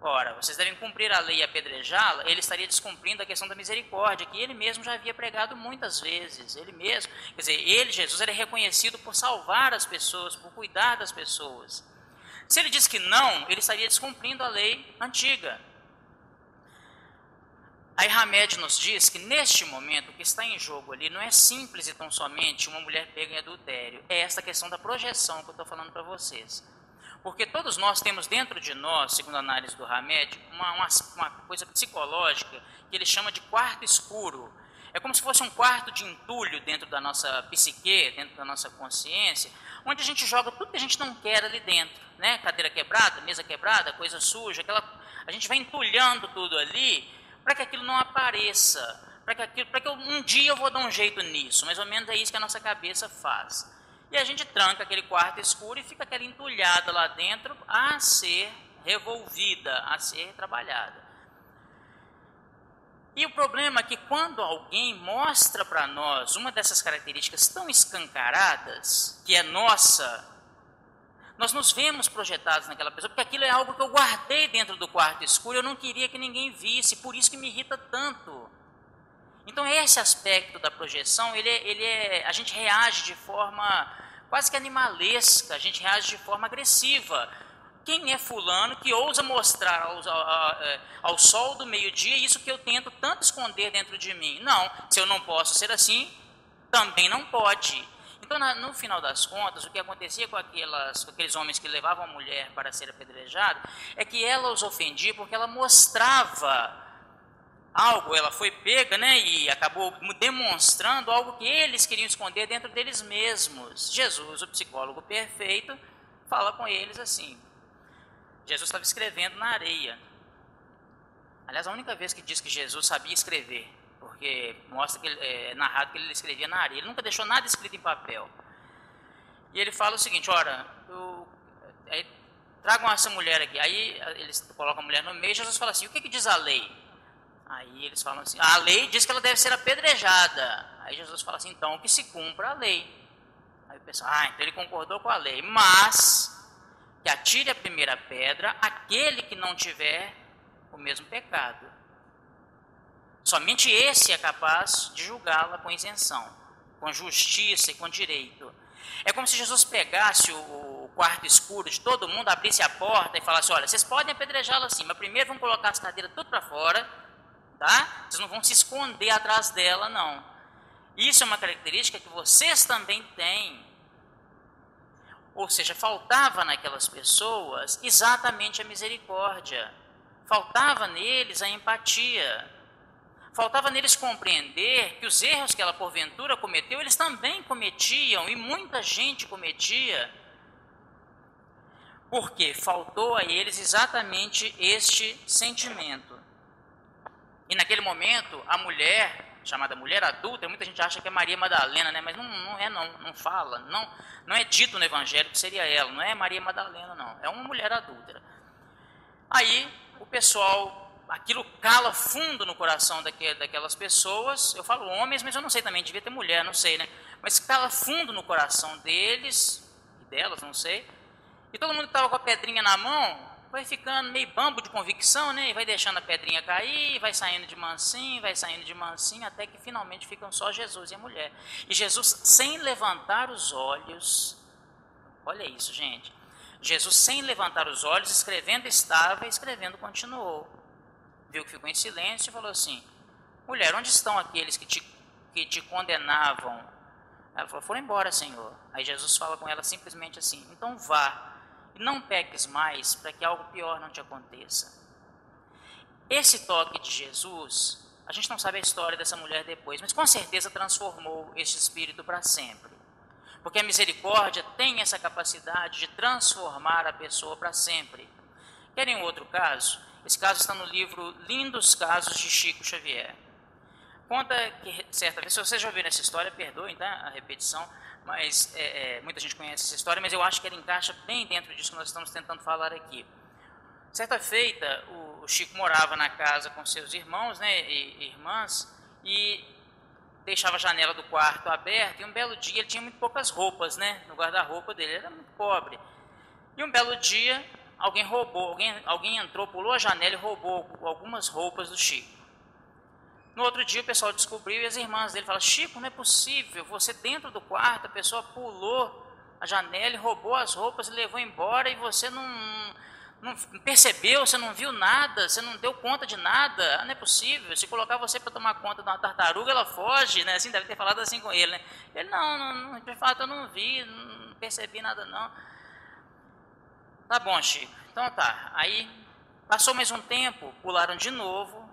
ora, vocês devem cumprir a lei e apedrejá-la, ele estaria descumprindo a questão da misericórdia, que ele mesmo já havia pregado muitas vezes. Ele mesmo, quer dizer, Jesus, era reconhecido por salvar as pessoas, por cuidar das pessoas. Se ele diz que não, ele estaria descumprindo a lei antiga. Aí Hamed nos diz que neste momento o que está em jogo ali não é simples e tão somente uma mulher pega em adultério, é esta questão da projeção que eu estou falando para vocês. Porque todos nós temos dentro de nós, segundo a análise do Hamed, uma coisa psicológica que ele chama de quarto escuro. É como se fosse um quarto de entulho dentro da nossa psique, dentro da nossa consciência, onde a gente joga tudo que a gente não quer ali dentro, né? Cadeira quebrada, mesa quebrada, coisa suja, a gente vai entulhando tudo ali para que aquilo não apareça, para que um dia eu vou dar um jeito nisso, mais ou menos é isso que a nossa cabeça faz. E a gente tranca aquele quarto escuro e fica aquela entulhada lá dentro a ser revolvida, a ser trabalhada. E o problema é que quando alguém mostra para nós uma dessas características tão escancaradas, que é nossa, nós nos vemos projetados naquela pessoa, porque aquilo é algo que eu guardei dentro do quarto escuro, eu não queria que ninguém visse, por isso que me irrita tanto. Então esse aspecto da projeção, a gente reage de forma quase que animalesca, a gente reage de forma agressiva. Quem é fulano que ousa mostrar ao sol do meio-dia isso que eu tento tanto esconder dentro de mim? Não, se eu não posso ser assim, também não pode. Então, no final das contas, o que acontecia com aqueles homens que levavam a mulher para ser apedrejada, é que ela os ofendia porque ela mostrava algo, ela foi pega, né, e acabou demonstrando algo que eles queriam esconder dentro deles mesmos. Jesus, o psicólogo perfeito, fala com eles assim. Jesus estava escrevendo na areia. Aliás, a única vez que diz que Jesus sabia escrever, porque mostra que é narrado que ele escrevia na areia. Ele nunca deixou nada escrito em papel. E ele fala o seguinte, ora, tragam essa mulher aqui. Aí eles colocam a mulher no meio e Jesus fala assim, o que diz a lei? Aí eles falam assim, a lei diz que ela deve ser apedrejada. Aí Jesus fala assim, então que se cumpra a lei. Aí o pessoal, então ele concordou com a lei, mas que atire a primeira pedra aquele que não tiver o mesmo pecado. Somente esse é capaz de julgá-la com isenção, com justiça e com direito. É como se Jesus pegasse o quarto escuro de todo mundo, abrisse a porta e falasse, olha, vocês podem apedrejá-la assim, mas primeiro vão colocar as cadeiras tudo para fora, tá? Vocês não vão se esconder atrás dela, não. Isso é uma característica que vocês também têm. Ou seja, faltava naquelas pessoas exatamente a misericórdia, faltava neles a empatia, faltava neles compreender que os erros que ela porventura cometeu, eles também cometiam, e muita gente cometia, porque faltou a eles exatamente este sentimento. E naquele momento, a mulher, chamada mulher adúltera, muita gente acha que é Maria Madalena, né? Mas não fala, não é dito no Evangelho que seria ela, não é Maria Madalena, não, é uma mulher adúltera. Aí o pessoal, aquilo cala fundo no coração daquelas pessoas, eu falo homens, mas eu não sei também, devia ter mulher, não sei, né? Mas cala fundo no coração deles, e delas, não sei, e todo mundo que estava com a pedrinha na mão, vai ficando meio bambo de convicção, né? E vai deixando a pedrinha cair, vai saindo de mansinho, até que finalmente ficam só Jesus e a mulher. E Jesus, sem levantar os olhos, olha isso, gente. Jesus, sem levantar os olhos, escrevendo estava, e escrevendo continuou. Viu que ficou em silêncio e falou assim, mulher, onde estão aqueles que te condenavam? Ela falou, foram embora, Senhor. Aí Jesus fala com ela simplesmente assim, então vá, e não peques mais, para que algo pior não te aconteça. Esse toque de Jesus, a gente não sabe a história dessa mulher depois, mas com certeza transformou este espírito para sempre. Porque a misericórdia tem essa capacidade de transformar a pessoa para sempre. Querem um outro caso? Esse caso está no livro Lindos Casos de Chico Xavier. Conta que, certa vez, se vocês já ouviram essa história, perdoem, tá, a repetição, mas muita gente conhece essa história, mas eu acho que ela encaixa bem dentro disso que nós estamos tentando falar aqui. Certa feita, o Chico morava na casa com seus irmãos, né, e irmãs, e deixava a janela do quarto aberta, e um belo dia ele tinha muito poucas roupas, né, no guarda-roupa dele, ele era muito pobre. E um belo dia, alguém entrou, pulou a janela e roubou algumas roupas do Chico. No outro dia o pessoal descobriu e as irmãs dele falaram, Chico, não é possível, você dentro do quarto, a pessoa pulou a janela e roubou as roupas e levou embora e você não percebeu, você não viu nada, você não deu conta de nada, não é possível, se colocar você para tomar conta de uma tartaruga, ela foge, né? Assim, deve ter falado assim com ele, né? Ele, não, de fato eu não vi, não percebi nada não. Tá bom, Chico. Então tá. Aí passou mais um tempo, pularam de novo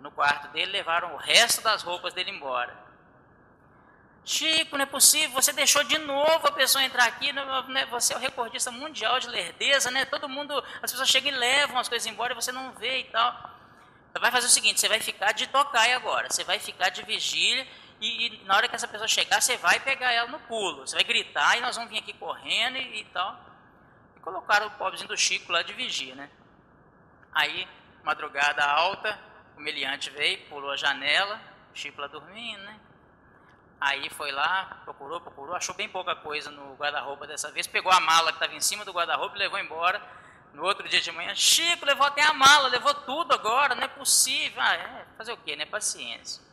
no quarto dele, levaram o resto das roupas dele embora. Chico, não é possível, você deixou de novo a pessoa entrar aqui, né? Você é o recordista mundial de lerdeza, né? Todo mundo, as pessoas chegam e levam as coisas embora e você não vê e tal. Você vai fazer o seguinte, você vai ficar de tocaia agora, você vai ficar de vigília e na hora que essa pessoa chegar, você vai pegar ela no pulo, você vai gritar e nós vamos vir aqui correndo e tal. E colocaram o pobrezinho do Chico lá de vigia, né? Aí, madrugada alta, o meliante veio, pulou a janela, o Chico lá dormindo, né? Aí foi lá, procurou, achou bem pouca coisa no guarda-roupa dessa vez, pegou a mala que estava em cima do guarda-roupa e levou embora. No outro dia de manhã, Chico, levou até a mala, levou tudo agora, não é possível. Fazer o quê, né? Paciência.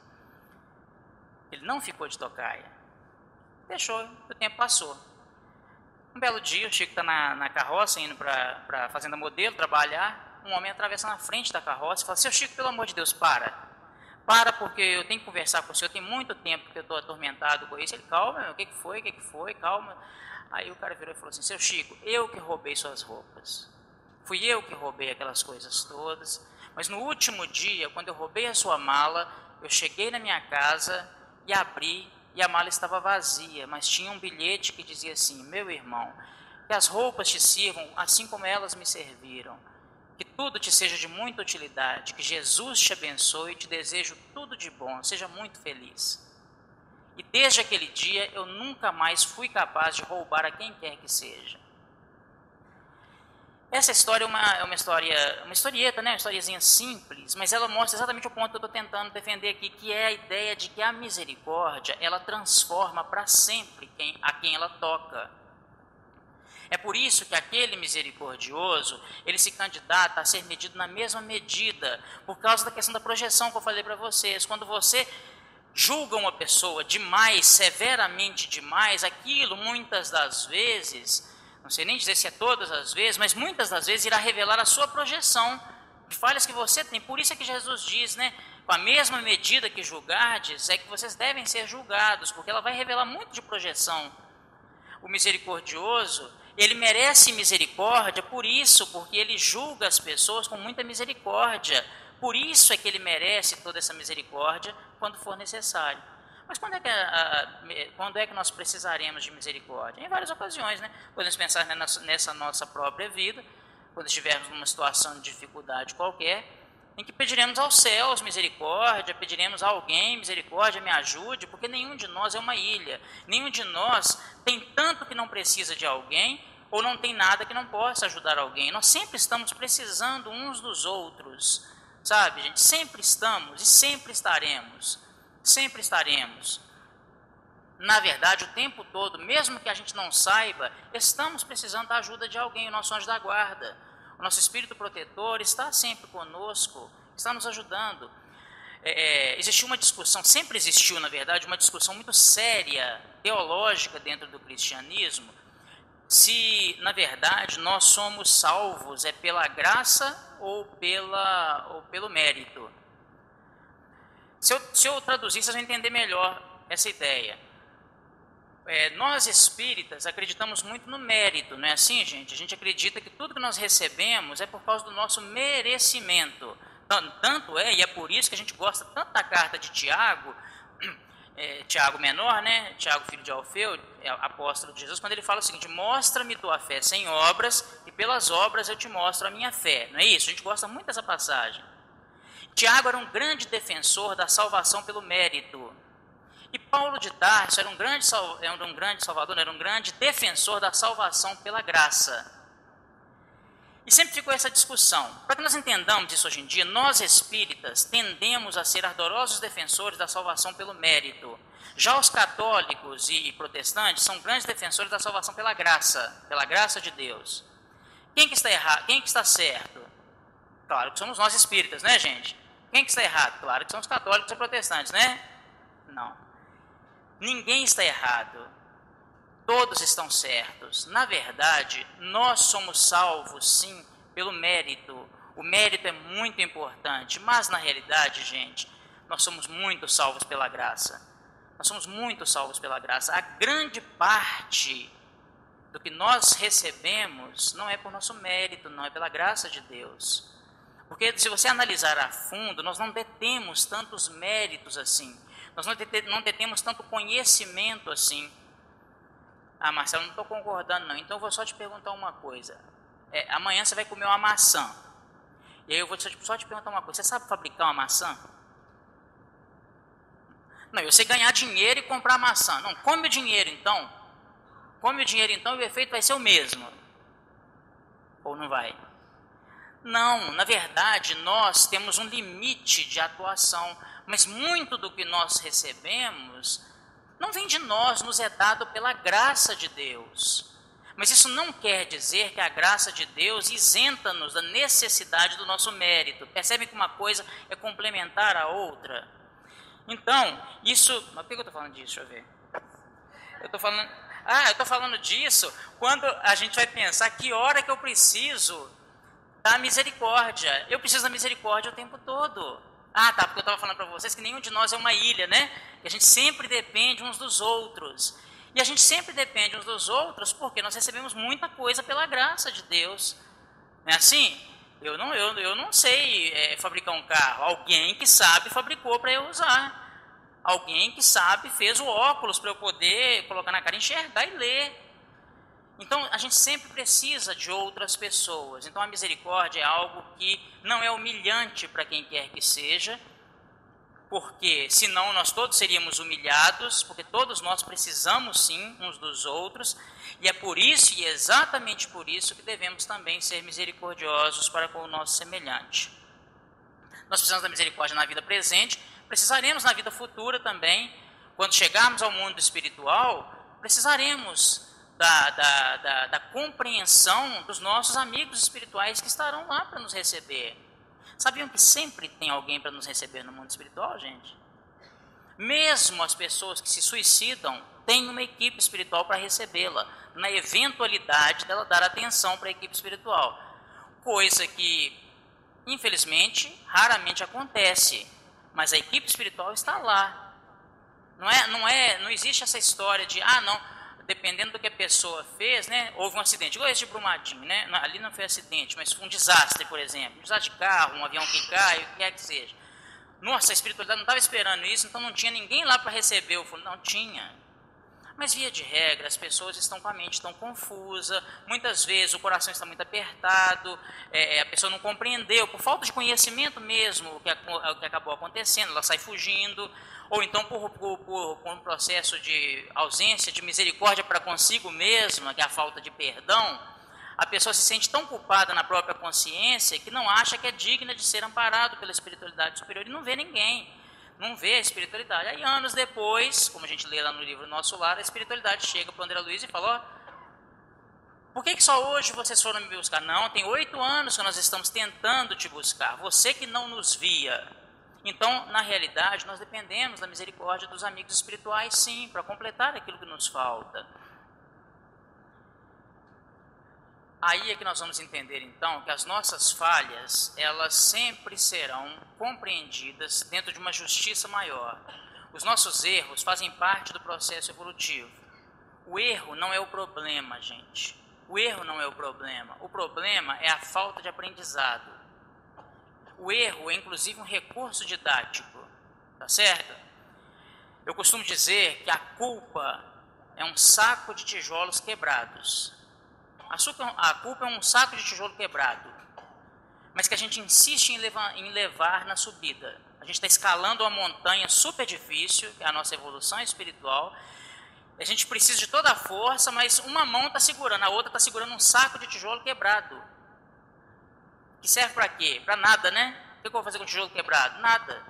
Ele não ficou de tocaia. Deixou, o tempo passou. Um belo dia, o Chico está na carroça, indo para a Fazenda Modelo trabalhar. Um homem atravessa na frente da carroça e fala, seu Chico, pelo amor de Deus, para, porque eu tenho que conversar com o senhor, tem muito tempo que eu estou atormentado com isso. Ele, calma, meu, o que foi, calma. Aí o cara virou e falou assim, seu Chico, eu que roubei suas roupas. Fui eu que roubei aquelas coisas todas, mas no último dia, quando eu roubei a sua mala, eu cheguei na minha casa e abri, e a mala estava vazia, mas tinha um bilhete que dizia assim, meu irmão, que as roupas te sirvam assim como elas me serviram. Que tudo te seja de muita utilidade, que Jesus te abençoe e te desejo tudo de bom, seja muito feliz. E desde aquele dia eu nunca mais fui capaz de roubar a quem quer que seja. Essa história é uma historieta, né? Uma historiezinha simples, mas ela mostra exatamente o ponto que eu estou tentando defender aqui, que é a ideia de que a misericórdia, ela transforma para sempre a quem ela toca. É por isso que aquele misericordioso, ele se candidata a ser medido na mesma medida, por causa da questão da projeção que eu falei para vocês. Quando você julga uma pessoa demais, severamente demais, aquilo muitas das vezes, não sei nem dizer se é todas as vezes, mas muitas das vezes irá revelar a sua projeção de falhas que você tem. Por isso é que Jesus diz, né, com a mesma medida que julgardes, é que vocês devem ser julgados, porque ela vai revelar muito de projeção. O misericordioso, ele merece misericórdia por isso, porque ele julga as pessoas com muita misericórdia. Por isso é que ele merece toda essa misericórdia quando for necessário. Mas quando é que nós precisaremos de misericórdia? Em várias ocasiões, né? Podemos pensar nessa nossa própria vida, quando estivermos numa situação de dificuldade qualquer, em que pediremos aos céus misericórdia, pediremos a alguém misericórdia, me ajude, porque nenhum de nós é uma ilha, nenhum de nós tem tanto que não precisa de alguém, ou não tem nada que não possa ajudar alguém. Nós sempre estamos precisando uns dos outros, sabe, gente? Sempre estamos e sempre estaremos, sempre estaremos. Na verdade, o tempo todo, mesmo que a gente não saiba, estamos precisando da ajuda de alguém, o nosso anjo da guarda. O nosso espírito protetor está sempre conosco, está nos ajudando. Existiu uma discussão, sempre existiu, na verdade, uma discussão muito séria, teológica dentro do cristianismo, se, na verdade, nós somos salvos pela graça ou pelo mérito. Se eu traduzir, vocês vão entender melhor essa ideia. Nós espíritas acreditamos muito no mérito, não é assim, gente? A gente acredita que tudo que nós recebemos é por causa do nosso merecimento. Tanto e é por isso que a gente gosta tanto da carta de Tiago, Tiago menor, né? Tiago, filho de Alfeu, apóstolo de Jesus, quando ele fala o seguinte, mostra-me tua fé sem obras, e pelas obras eu te mostro a minha fé. Não é isso? A gente gosta muito dessa passagem. Tiago era um grande defensor da salvação pelo mérito. E Paulo de Tarso era um grande salvador, era um grande defensor da salvação pela graça. E sempre ficou essa discussão. Para que nós entendamos isso hoje em dia, nós espíritas tendemos a ser ardorosos defensores da salvação pelo mérito. Já os católicos e protestantes são grandes defensores da salvação pela graça de Deus. Quem que está errado? Quem que está certo? Claro que somos nós espíritas, né, gente? Quem que está errado? Claro que são os católicos e protestantes, né? Não. Ninguém está errado, todos estão certos. Na verdade, nós somos salvos, sim, pelo mérito. O mérito é muito importante, mas na realidade, gente, nós somos muito salvos pela graça. Nós somos muito salvos pela graça. A grande parte do que nós recebemos não é por nosso mérito, não é pela graça de Deus. Porque se você analisar a fundo, nós não detemos tantos méritos assim. Nós não detemos tanto conhecimento assim. Ah, Marcelo, não estou concordando não. Então eu vou só te perguntar uma coisa. Amanhã você vai comer uma maçã. E aí eu vou só te perguntar uma coisa. Você sabe fabricar uma maçã? Não, eu sei ganhar dinheiro e comprar maçã. Não, come o dinheiro então. Come o dinheiro então e o efeito vai ser o mesmo. Ou não vai? Não, na verdade nós temos um limite de atuação. Mas muito do que nós recebemos não vem de nós, nos é dado pela graça de Deus. Mas isso não quer dizer que a graça de Deus isenta-nos da necessidade do nosso mérito. Percebe que uma coisa é complementar a outra? Então, isso... Mas por que eu estou falando disso? Deixa eu ver. Eu estou falando disso quando a gente vai pensar que hora que eu preciso da misericórdia. Eu preciso da misericórdia o tempo todo. Ah, tá, porque eu estava falando para vocês que nenhum de nós é uma ilha, né? Que a gente sempre depende uns dos outros. E a gente sempre depende uns dos outros porque nós recebemos muita coisa pela graça de Deus. Não é assim? Eu não sei fabricar um carro. Alguém que sabe fabricou para eu usar. Alguém que sabe fez o óculos para eu poder colocar na cara, enxergar e ler. Então, a gente sempre precisa de outras pessoas. Então, a misericórdia é algo que não é humilhante para quem quer que seja, porque senão nós todos seríamos humilhados, porque todos nós precisamos sim uns dos outros, e é por isso, e exatamente por isso, que devemos também ser misericordiosos para com o nosso semelhante. Nós precisamos da misericórdia na vida presente, precisaremos na vida futura também. Quando chegarmos ao mundo espiritual, precisaremos da compreensão dos nossos amigos espirituais que estarão lá para nos receber. Sabiam que sempre tem alguém para nos receber no mundo espiritual, gente? Mesmo as pessoas que se suicidam têm uma equipe espiritual para recebê-la, na eventualidade dela dar atenção para a equipe espiritual. Coisa que, infelizmente, raramente acontece, mas a equipe espiritual está lá. Não existe essa história de, dependendo do que a pessoa fez, né, houve um acidente, igual esse de Brumadinho, né, ali não foi acidente, mas foi um desastre, por exemplo, um desastre de carro, um avião que cai, o que quer que seja. Nossa, a espiritualidade não estava esperando isso, então não tinha ninguém lá para receber. Eu falei, não tinha. Mas via de regra, as pessoas estão com a mente tão confusa, muitas vezes o coração está muito apertado, a pessoa não compreendeu, por falta de conhecimento mesmo, o que acabou acontecendo, ela sai fugindo, ou então por um processo de ausência de misericórdia para consigo mesma, que é a falta de perdão, a pessoa se sente tão culpada na própria consciência que não acha que é digna de ser amparado pela espiritualidade superior e não vê ninguém. Não vê a espiritualidade. Aí anos depois, como a gente lê lá no livro Nosso Lar, a espiritualidade chega para o André Luiz e fala, por que só hoje vocês foram me buscar? Não, tem 8 anos que nós estamos tentando te buscar, você que não nos via. Então, na realidade, nós dependemos da misericórdia dos amigos espirituais, sim, para completar aquilo que nos falta. Aí é que nós vamos entender, então, que as nossas falhas, elas sempre serão compreendidas dentro de uma justiça maior. Os nossos erros fazem parte do processo evolutivo. O erro não é o problema, gente. O erro não é o problema. O problema é a falta de aprendizado. O erro é, inclusive, um recurso didático. Tá certo? Eu costumo dizer que a culpa é um saco de tijolos quebrados. A culpa é um saco de tijolo quebrado, mas que a gente insiste em levar na subida. A gente está escalando uma montanha super difícil, que é a nossa evolução espiritual. A gente precisa de toda a força, mas uma mão está segurando, a outra está segurando um saco de tijolo quebrado. Que serve para quê? Para nada, né? O que eu vou fazer com o tijolo quebrado? Nada.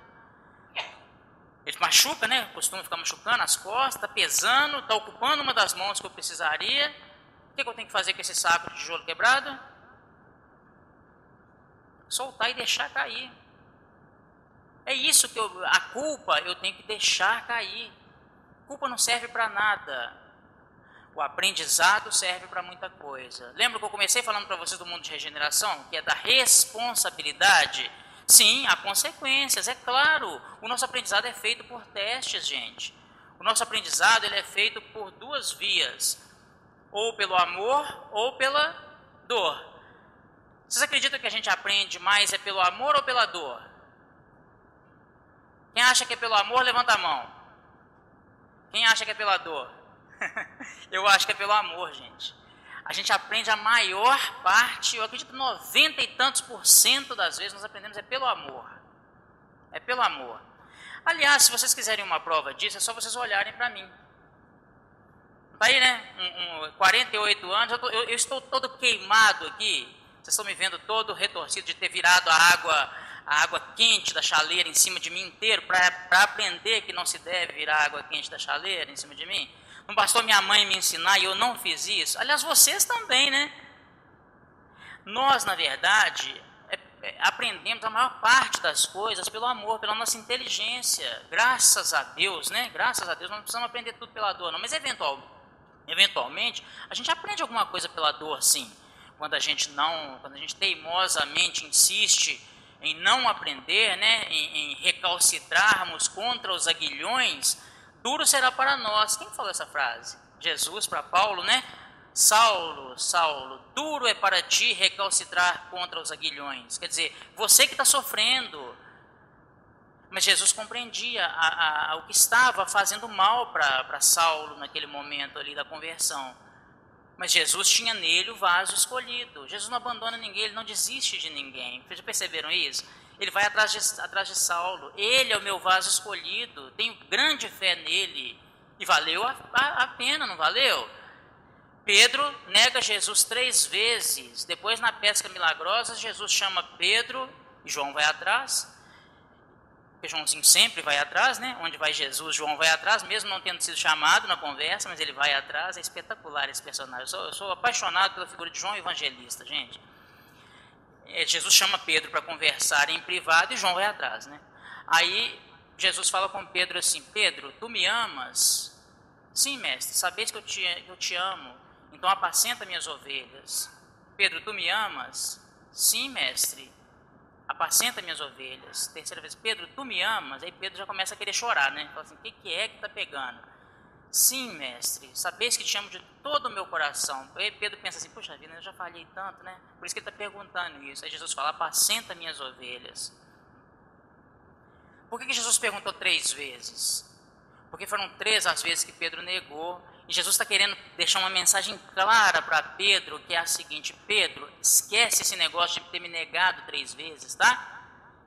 Ele machuca, né? Costuma ficar machucando as costas, está pesando, está ocupando uma das mãos que eu precisaria. O que eu tenho que fazer com esse saco de tijolo quebrado? Soltar e deixar cair. É isso que a culpa eu tenho que deixar cair. Culpa não serve para nada. O aprendizado serve para muita coisa. Lembra que eu comecei falando para vocês do mundo de regeneração? Que é da responsabilidade? Sim, há consequências, é claro. O nosso aprendizado é feito por testes, gente. O nosso aprendizado ele é feito por 2 vias. ou pelo amor ou pela dor. Vocês acreditam que a gente aprende mais é pelo amor ou pela dor? Quem acha que é pelo amor, levanta a mão. Quem acha que é pela dor? Eu acho que é pelo amor, gente. A gente aprende a maior parte, eu acredito 90 e tantos % das vezes nós aprendemos é pelo amor. É pelo amor. Aliás, se vocês quiserem uma prova disso, é só vocês olharem para mim. Tá aí, né? 48 anos, eu estou todo queimado aqui. Vocês estão me vendo todo retorcido de ter virado a água quente da chaleira em cima de mim inteiro, para aprender que não se deve virar água quente da chaleira em cima de mim. Não bastou minha mãe me ensinar e eu não fiz isso? Aliás, vocês também, né? Nós, na verdade, aprendemos a maior parte das coisas pelo amor, pela nossa inteligência. Graças a Deus, né? Graças a Deus, não precisamos aprender tudo pela dor, não. Mas eventualmente, a gente aprende alguma coisa pela dor, sim. Quando a gente teimosamente insiste em não aprender, né? Em recalcitrarmos contra os aguilhões, duro será para nós. Quem falou essa frase? Jesus para Paulo, né? Saulo, Saulo, duro é para ti recalcitrar contra os aguilhões. Quer dizer, você que está sofrendo. Mas Jesus compreendia o que estava fazendo mal para Saulo naquele momento ali da conversão. Mas Jesus tinha nele o vaso escolhido. Jesus não abandona ninguém, ele não desiste de ninguém. Vocês já perceberam isso? Ele vai atrás de Saulo. Ele é o meu vaso escolhido. Tenho grande fé nele. E valeu a pena, não valeu? Pedro nega Jesus 3 vezes. Depois, na pesca milagrosa, Jesus chama Pedro e João vai atrás. Porque Joãozinho sempre vai atrás, né? Onde vai Jesus, João vai atrás, mesmo não tendo sido chamado na conversa, mas ele vai atrás. É espetacular esse personagem. Eu sou apaixonado pela figura de João Evangelista, gente. Jesus chama Pedro para conversar em privado e João vai atrás, né? Aí Jesus fala com Pedro assim: Pedro, tu me amas? Sim, mestre, sabes que eu te amo, então apacenta minhas ovelhas. Pedro, tu me amas? Sim, mestre, apacenta minhas ovelhas. Terceira vez: Pedro, tu me amas? Aí Pedro já começa a querer chorar, né? Fala assim: o que é que está pegando? Sim, mestre, sabes que te amo de todo o meu coração. Aí Pedro pensa assim: puxa vida, eu já falhei tanto, né? Por isso que ele está perguntando isso. Aí Jesus fala: apacenta minhas ovelhas. Por que Jesus perguntou 3 vezes? Porque foram 3 as vezes que Pedro negou. E Jesus está querendo deixar uma mensagem clara para Pedro, que é a seguinte: Pedro, esquece esse negócio de ter me negado 3 vezes, tá?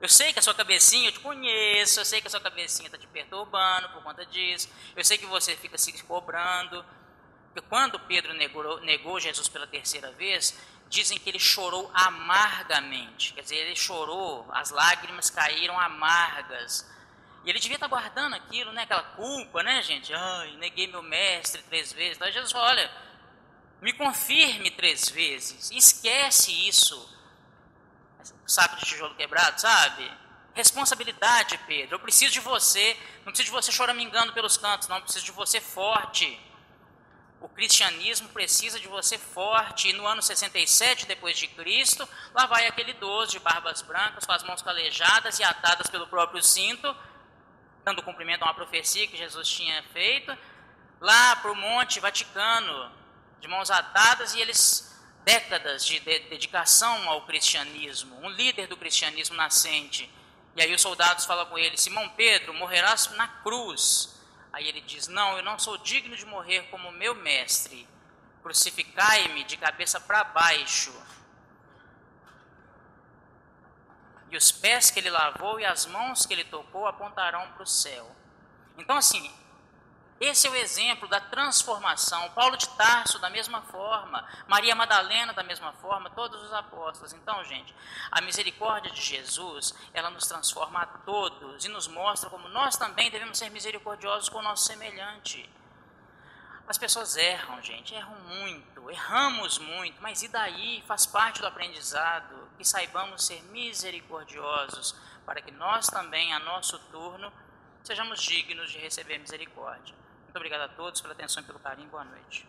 Eu sei que a sua cabecinha, eu te conheço, eu sei que a sua cabecinha está te perturbando por conta disso. Eu sei que você fica se cobrando. Porque quando Pedro negou Jesus pela 3ª vez, dizem que ele chorou amargamente. Quer dizer, ele chorou, as lágrimas caíram amargas. E ele devia estar guardando aquilo, né? Aquela culpa, né, gente? Ai, neguei meu mestre 3 vezes. Então Jesus fala: olha, me confirme 3 vezes. Esquece isso. Saco de tijolo quebrado, sabe? Responsabilidade, Pedro. Eu preciso de você. Não preciso de você choramingando pelos cantos, não. Eu preciso de você forte. O cristianismo precisa de você forte. E no ano 67 depois de Cristo, lá vai aquele idoso de barbas brancas, com as mãos calejadas e atadas pelo próprio cinto, dando cumprimento a uma profecia que Jesus tinha feito, lá para o Monte Vaticano, de mãos atadas, e eles, décadas de dedicação ao cristianismo, um líder do cristianismo nascente. E aí os soldados falam com ele: Simão Pedro, morrerás na cruz. Aí ele diz: não, eu não sou digno de morrer como meu mestre, crucificai-me de cabeça para baixo. E os pés que ele lavou e as mãos que ele tocou apontarão para o céu. Então, assim, esse é o exemplo da transformação. Paulo de Tarso, da mesma forma. Maria Madalena, da mesma forma. Todos os apóstolos. Então, gente, a misericórdia de Jesus, ela nos transforma a todos e nos mostra como nós também devemos ser misericordiosos com o nosso semelhante. As pessoas erram, gente, erram muito, erramos muito, mas e daí? Faz parte do aprendizado, que saibamos ser misericordiosos, para que nós também, a nosso turno, sejamos dignos de receber misericórdia. Muito obrigado a todos pela atenção e pelo carinho. Boa noite.